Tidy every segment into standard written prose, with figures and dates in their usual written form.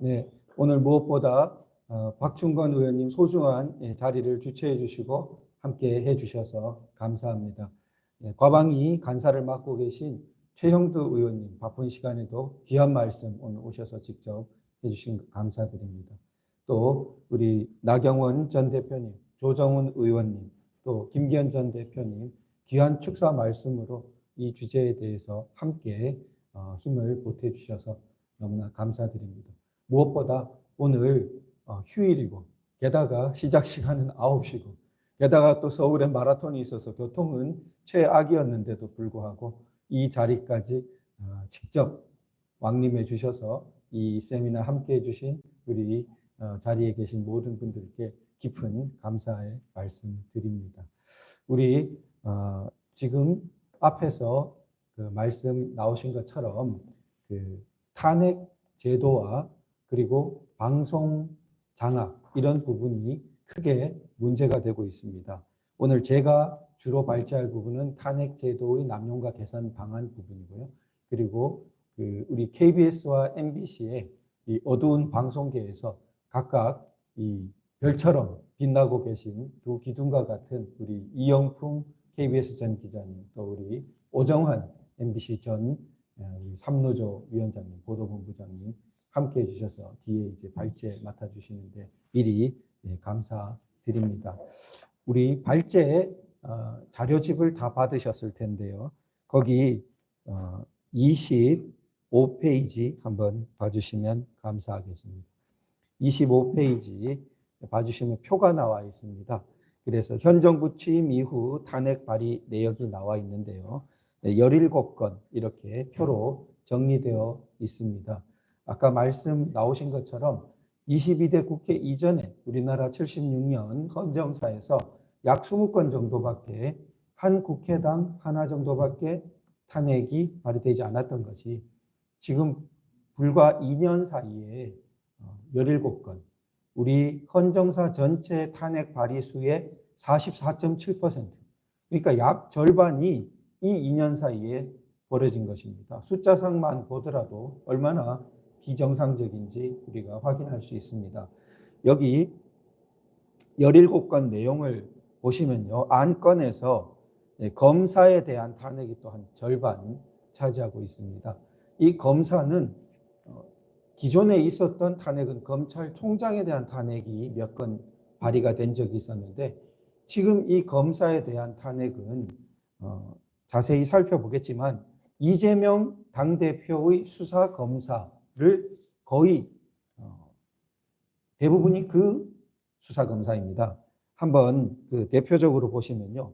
네, 오늘 무엇보다 박충건 의원님 소중한 자리를 주최해 주시고 함께 해 주셔서 감사합니다. 과방위 간사를 맡고 계신 최형두 의원님 바쁜 시간에도 귀한 말씀 오늘 오셔서 직접 해주신 거 감사드립니다. 또 우리 나경원 전 대표님, 조정훈 의원님, 또 김기현 전 대표님 귀한 축사 말씀으로 이 주제에 대해서 함께 힘을 보태 주셔서 너무나 감사드립니다. 무엇보다 오늘 휴일이고 게다가 시작 시간은 9시고 게다가 또 서울에 마라톤이 있어서 교통은 최악이었는데도 불구하고 이 자리까지 직접 왕림해 주셔서 이 세미나 함께 해주신 우리 자리에 계신 모든 분들께 깊은 감사의 말씀 드립니다. 우리 지금 앞에서 그 말씀 나오신 것처럼 그 탄핵 제도와 그리고 방송 장악 이런 부분이 크게 문제가 되고 있습니다. 오늘 제가 주로 발제할 부분은 탄핵 제도의 남용과 개선 방안 부분이고요. 그리고 그 우리 KBS와 MBC의 이 어두운 방송계에서 각각 이 별처럼 빛나고 계신 두 기둥과 같은 우리 이영풍 KBS 전 기자님, 또 우리 오정환 MBC 전 삼노조 위원장님, 보도본부장님 함께 해주셔서 뒤에 이제 발제 맡아주시는데 미리 감사드립니다. 우리 발제 자료집을 다 받으셨을 텐데요. 거기 25페이지 한번 봐주시면 감사하겠습니다. 25페이지 봐주시면 표가 나와 있습니다. 그래서 현 정부 취임 이후 탄핵 발의 내역이 나와 있는데요. 17건 이렇게 표로 정리되어 있습니다. 아까 말씀 나오신 것처럼 22대 국회 이전에 우리나라 76년 헌정사에서 약 20건 정도밖에 한 국회당 하나 정도밖에 탄핵이 발의되지 않았던 것이 지금 불과 2년 사이에 17건, 우리 헌정사 전체 탄핵 발의 수의 44.7%, 그러니까 약 절반이 이 2년 사이에 벌어진 것입니다. 숫자상만 보더라도 얼마나 비정상적인지 우리가 확인할 수 있습니다. 여기 17건 내용을 보시면요. 안건에서 검사에 대한 탄핵이 또한 절반 차지하고 있습니다. 이 검사는 기존에 있었던 탄핵은 검찰총장에 대한 탄핵이 몇 건 발의가 된 적이 있었는데 지금 이 검사에 대한 탄핵은 자세히 살펴보겠지만 이재명 당대표의 수사검사를 거의 대부분이 그 수사검사입니다. 한번 그 대표적으로 보시면요.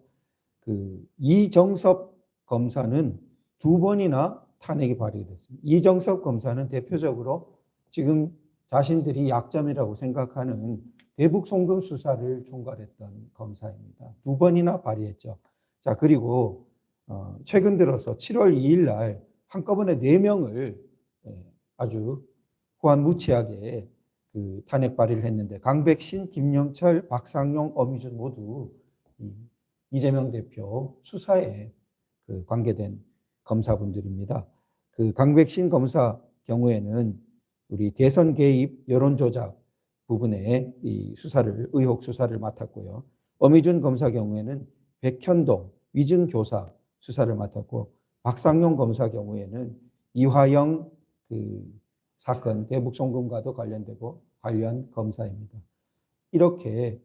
그 이정섭 검사는 2번이나 탄핵이 발의됐습니다. 이정섭 검사는 대표적으로 지금 자신들이 약점이라고 생각하는 대북 송금 수사를 총괄했던 검사입니다. 2번이나 발의했죠. 자, 그리고 최근 들어서 7월 2일 날 한꺼번에 4명을 아주 후한무치하게 그 탄핵 발의를 했는데 강백신, 김영철, 박상용, 엄희준 모두 이재명 대표 수사에 그 관계된 검사분들입니다. 그 강백신 검사 경우에는 우리 대선 개입, 여론 조작 부분에 이 수사를 의혹 수사를 맡았고요. 엄희준 검사 경우에는 백현동 위증 교사 수사를 맡았고 박상용 검사 경우에는 이화영 그 사건 대북 송금과도 관련되고 관련 검사입니다. 이렇게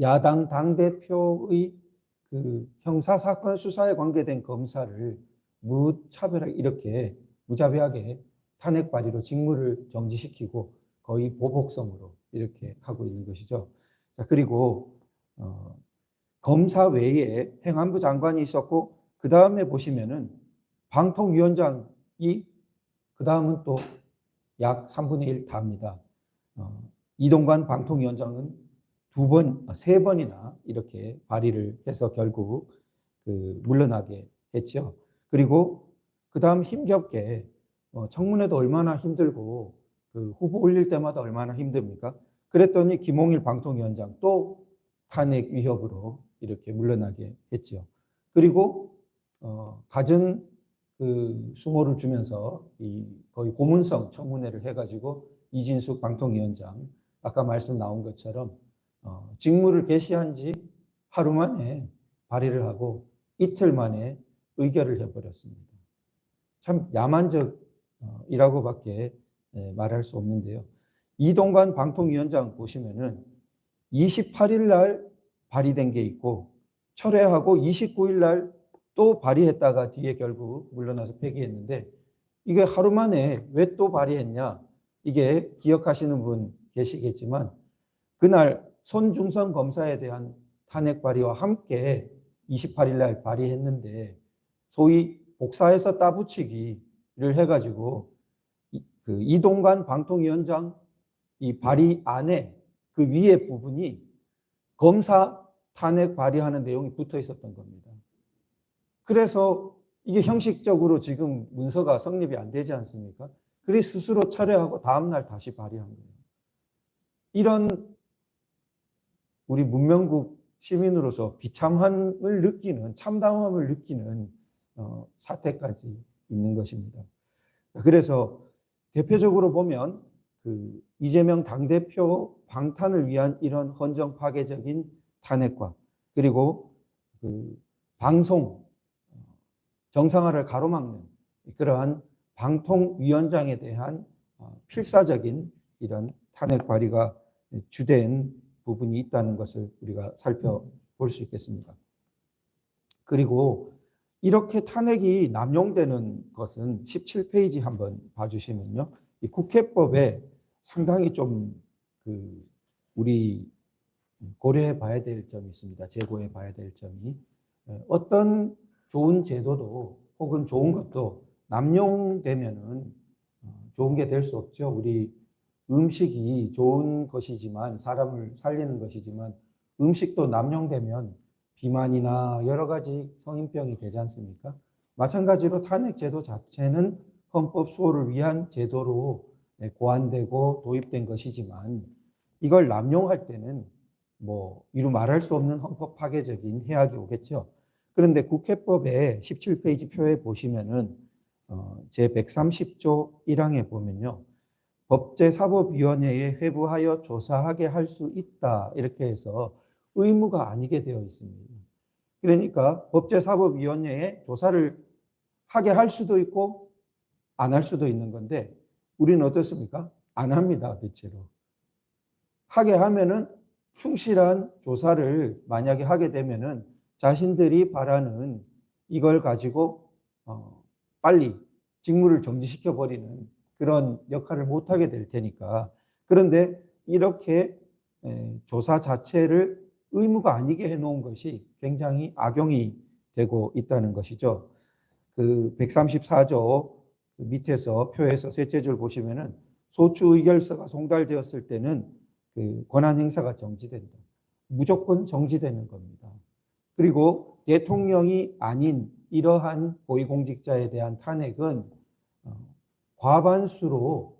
야당 당대표의 그 형사사건 수사에 관계된 검사를 무차별하게 이렇게 무자비하게 탄핵 발의로 직무를 정지시키고 거의 보복성으로 이렇게 하고 있는 것이죠. 자, 그리고 검사 외에 행안부 장관이 있었고 그 다음에 보시면은 방통위원장이 그 다음은 또 약 3분의 1 다입니다. 이동관 방통위원장은 3번이나 이렇게 발의를 해서 결국 그 물러나게 했죠. 그리고 그 다음 힘겹게 청문회도 얼마나 힘들고 그 후보 올릴 때마다 얼마나 힘듭니까? 그랬더니 김홍일 방통위원장 또 탄핵 위협으로 이렇게 물러나게 했죠. 그리고 갖은 그 수모를 주면서 이 거의 고문성 청문회를 해가지고 이진숙 방통위원장 아까 말씀 나온 것처럼 직무를 개시한 지 하루 만에 발의를 하고 이틀 만에 의결을 해버렸습니다. 참 야만적이라고밖에 말할 수 없는데요. 이동관 방통위원장 보시면은 28일 날 발의된 게 있고 철회하고 29일 날 또 발의했다가 뒤에 결국 물러나서 폐기했는데 이게 하루 만에 왜 또 발의했냐? 이게 기억하시는 분 계시겠지만 그날 손중성 검사에 대한 탄핵 발의와 함께 28일 날 발의했는데 소위 복사해서 따붙이기를 해가지고 그 이동관 방통위원장 이 발의 안에 그 위에 부분이 검사 탄핵 발의하는 내용이 붙어 있었던 겁니다. 그래서 이게 형식적으로 지금 문서가 성립이 안 되지 않습니까? 그래서 스스로 철회하고 다음날 다시 발의한 거예요. 이런 우리 문명국 시민으로서 비참함을 느끼는, 참담함을 느끼는 사태까지 있는 것입니다. 그래서 대표적으로 보면 그 이재명 당대표 방탄을 위한 이런 헌정 파괴적인 탄핵과 그리고 그 방송 정상화를 가로막는 그러한 방통위원장에 대한 필사적인 이런 탄핵 발의가 주된 부분이 있다는 것을 우리가 살펴볼 수 있겠습니다. 그리고 이렇게 탄핵이 남용되는 것은 17페이지 한번 봐주시면요. 이 국회법에 상당히 좀 우리 고려해 봐야 될 점이 있습니다. 재고해 봐야 될 점이. 어떤 좋은 제도도 혹은 좋은 것도 남용되면은 좋은 게 될 수 없죠. 우리 음식이 좋은 것이지만 사람을 살리는 것이지만 음식도 남용되면 비만이나 여러 가지 성인병이 되지 않습니까? 마찬가지로 탄핵 제도 자체는 헌법 수호를 위한 제도로 고안되고 도입된 것이지만 이걸 남용할 때는 뭐 이루 말할 수 없는 헌법 파괴적인 해악이 오겠죠. 그런데 국회법의 17페이지 표에 보시면은 제130조 1항에 보면요. 법제사법위원회에 회부하여 조사하게 할 수 있다. 이렇게 해서 의무가 아니게 되어 있습니다. 그러니까 법제사법위원회에 조사를 하게 할 수도 있고 안 할 수도 있는 건데 우리는 어떻습니까? 안 합니다. 대체로. 하게 하면은 충실한 조사를 만약에 하게 되면은 자신들이 바라는 이걸 가지고 빨리 직무를 정지시켜 버리는 그런 역할을 못하게 될 테니까. 그런데 이렇게 조사 자체를 의무가 아니게 해놓은 것이 굉장히 악용이 되고 있다는 것이죠. 그 134조 밑에서 표에서 셋째 줄 보시면은 소추 의결서가 송달되었을 때는 그 권한 행사가 정지된다. 무조건 정지되는 겁니다. 그리고 대통령이 아닌 이러한 고위공직자에 대한 탄핵은 과반수로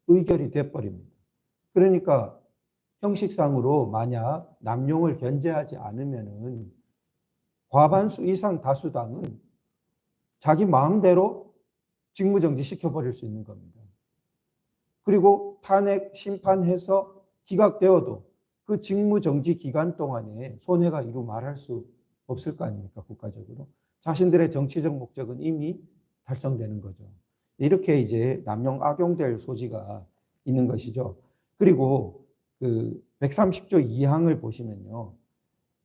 의결이 돼버립니다. 그러니까 형식상으로 만약 남용을 견제하지 않으면은 과반수 이상 다수당은 자기 마음대로 직무정지 시켜버릴 수 있는 겁니다. 그리고 탄핵 심판해서 기각되어도 그 직무정지 기간 동안에 손해가 이루 말할 수 없을 거 아닙니까? 국가적으로. 자신들의 정치적 목적은 이미 달성되는 거죠. 이렇게 이제 남용 악용될 소지가 있는 것이죠. 그리고 그 130조 2항을 보시면요.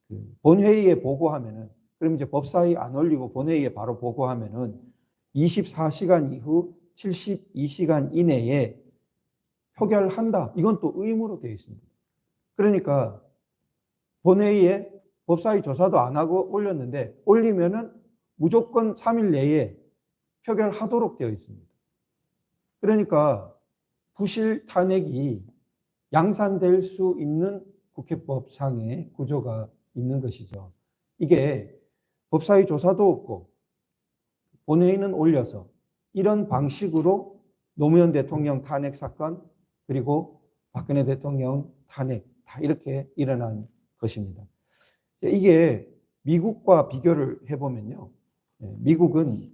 그 본회의에 보고하면은 그럼 이제 법사위 안 올리고 본회의에 바로 보고하면은 24시간 이후 72시간 이내에 표결한다. 이건 또 의무로 되어 있습니다. 그러니까 본회의에 법사위 조사도 안 하고 올렸는데 올리면은 무조건 3일 내에 표결하도록 되어 있습니다. 그러니까 부실 탄핵이 양산될 수 있는 국회법상의 구조가 있는 것이죠. 이게 법사위 조사도 없고 본회의는 올려서 이런 방식으로 노무현 대통령 탄핵 사건 그리고 박근혜 대통령 탄핵 다 이렇게 일어난 것입니다. 이게 미국과 비교를 해보면요. 미국은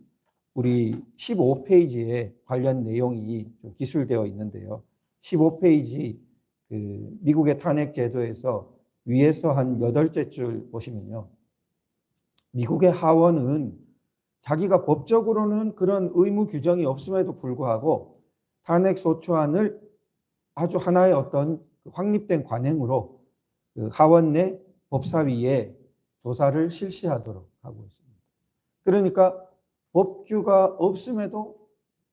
우리 15페이지에 관련 내용이 좀 기술되어 있는데요. 15페이지 그 미국의 탄핵 제도에서 위에서 한 8째 줄 보시면요. 미국의 하원은 자기가 법적으로는 그런 의무 규정이 없음에도 불구하고 탄핵 소추안을 아주 하나의 어떤 확립된 관행으로 그 하원 내 법사위에 조사를 실시하도록 하고 있습니다. 그러니까 법규가 없음에도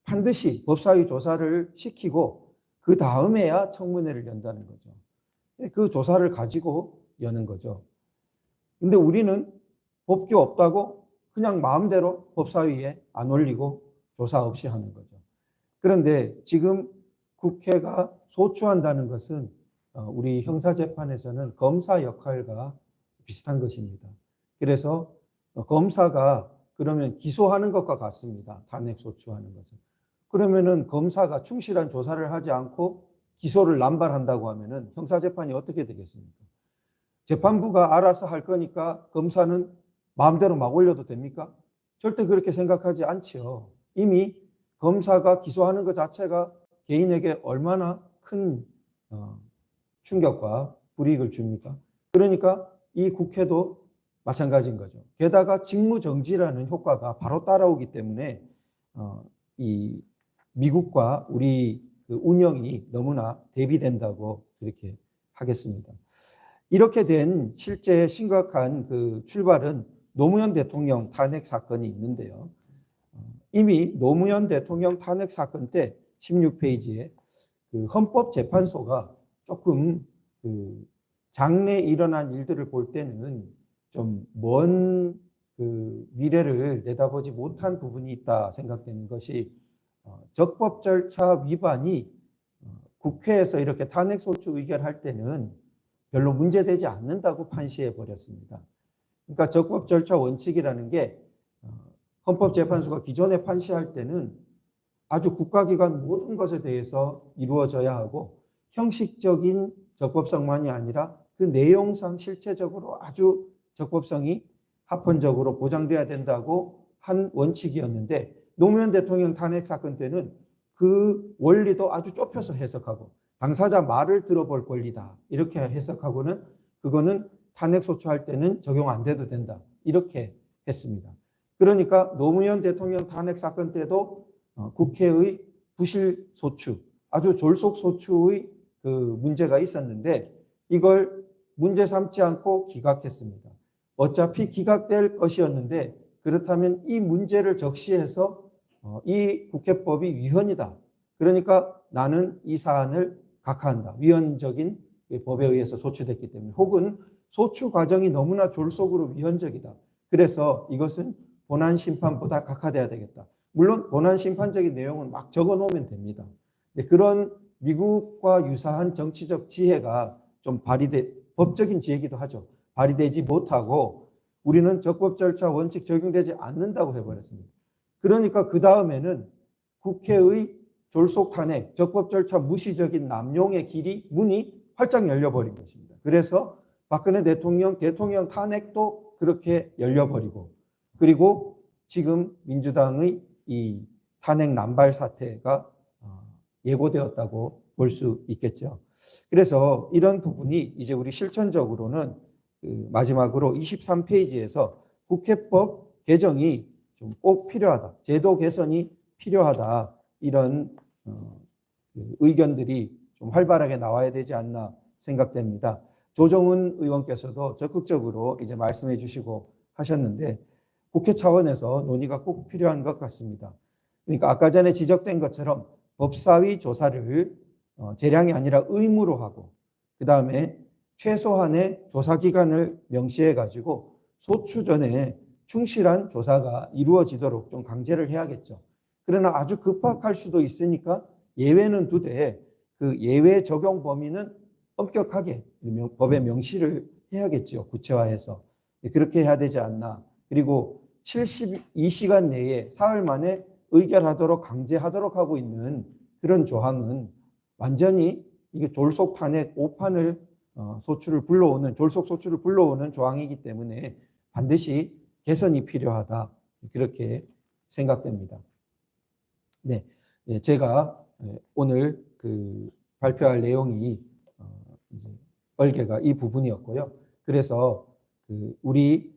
반드시 법사위 조사를 시키고 그 다음에야 청문회를 연다는 거죠. 그 조사를 가지고 여는 거죠. 근데 우리는 법규 없다고 그냥 마음대로 법사위에 안 올리고 조사 없이 하는 거죠. 그런데 지금 국회가 소추한다는 것은 우리 형사재판에서는 검사 역할과 비슷한 것입니다. 그래서 검사가 그러면 기소하는 것과 같습니다. 탄핵 소추하는 것은. 그러면은 검사가 충실한 조사를 하지 않고 기소를 남발한다고 하면은 형사재판이 어떻게 되겠습니까? 재판부가 알아서 할 거니까 검사는 마음대로 막 올려도 됩니까? 절대 그렇게 생각하지 않지요. 이미 검사가 기소하는 것 자체가 개인에게 얼마나 큰 충격과 불이익을 줍니까? 그러니까 이 국회도 마찬가지인 거죠. 게다가 직무정지라는 효과가 바로 따라오기 때문에 이 미국과 우리 그 운영이 너무나 대비된다고 그렇게 하겠습니다. 이렇게 된 실제 심각한 그 출발은 노무현 대통령 탄핵 사건이 있는데요. 이미 노무현 대통령 탄핵 사건 때 16페이지에 그 헌법재판소가 조금 그 장래에 일어난 일들을 볼 때는 좀 먼 그 미래를 내다보지 못한 부분이 있다 생각되는 것이 적법 절차 위반이 국회에서 이렇게 탄핵소추 의결할 때는 별로 문제되지 않는다고 판시해 버렸습니다. 그러니까 적법 절차 원칙이라는 게 헌법재판소가 기존에 판시할 때는 아주 국가기관 모든 것에 대해서 이루어져야 하고 형식적인 적법성만이 아니라 그 내용상 실체적으로 아주 적법성이 합헌적으로 보장돼야 된다고 한 원칙이었는데 노무현 대통령 탄핵 사건 때는 그 원리도 아주 좁혀서 해석하고 당사자 말을 들어볼 권리다 이렇게 해석하고는 그거는 탄핵 소추할 때는 적용 안 돼도 된다 이렇게 했습니다. 그러니까 노무현 대통령 탄핵 사건 때도 국회의 부실 소추 아주 졸속 소추의 그 문제가 있었는데 이걸 문제 삼지 않고 기각했습니다. 어차피 기각될 것이었는데 그렇다면 이 문제를 적시해서 이 국회법이 위헌이다. 그러니까 나는 이 사안을 각하한다. 위헌적인 법에 의해서 소추됐기 때문에 혹은 소추 과정이 너무나 졸속으로 위헌적이다. 그래서 이것은 본안심판보다 각하돼야 되겠다. 물론 본안심판적인 내용은 막 적어놓으면 됩니다. 그런 미국과 유사한 정치적 지혜가 좀 법적인 지혜이기도 하죠. 발휘되지 못하고 우리는 적법 절차 원칙 적용되지 않는다고 해버렸습니다. 그러니까 그 다음에는 국회의 졸속 탄핵, 적법 절차 무시적인 남용의 문이 활짝 열려버린 것입니다. 그래서 박근혜 대통령 탄핵도 그렇게 열려버리고 그리고 지금 민주당의 이 탄핵 남발 사태가 예고되었다고 볼 수 있겠죠. 그래서 이런 부분이 이제 우리 실천적으로는 마지막으로 23페이지에서 국회법 개정이 좀 꼭 필요하다. 제도 개선이 필요하다. 이런 의견들이 좀 활발하게 나와야 되지 않나 생각됩니다. 조정훈 의원께서도 적극적으로 이제 말씀해 주시고 하셨는데 국회 차원에서 논의가 꼭 필요한 것 같습니다. 그러니까 아까 전에 지적된 것처럼 법사위 조사를 재량이 아니라 의무로 하고 그 다음에 최소한의 조사 기간을 명시해 가지고 소추 전에 충실한 조사가 이루어지도록 좀 강제를 해야겠죠. 그러나 아주 급박할 수도 있으니까 예외는 두되 그 예외 적용 범위는 엄격하게 법에 명시를 해야겠죠. 구체화해서. 그렇게 해야 되지 않나. 그리고 72시간 내에 사흘 만에 의결하도록 강제하도록 하고 있는 그런 조항은 완전히 이게 졸속 탄핵 5판을 졸속 소추를 불러오는 조항이기 때문에 반드시 개선이 필요하다. 그렇게 생각됩니다. 네, 제가 오늘 발표할 내용이 이제 얼개가 이 부분이었고요. 그래서 우리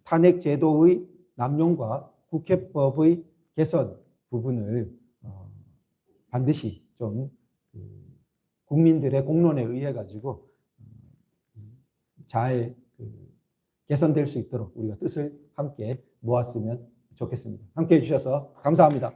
탄핵 제도의 남용과 국회법의 개선 부분을 반드시 좀 국민들의 공론에 의해 가지고 잘 개선될 수 있도록 우리가 뜻을 함께 모았으면 좋겠습니다. 함께 해주셔서 감사합니다.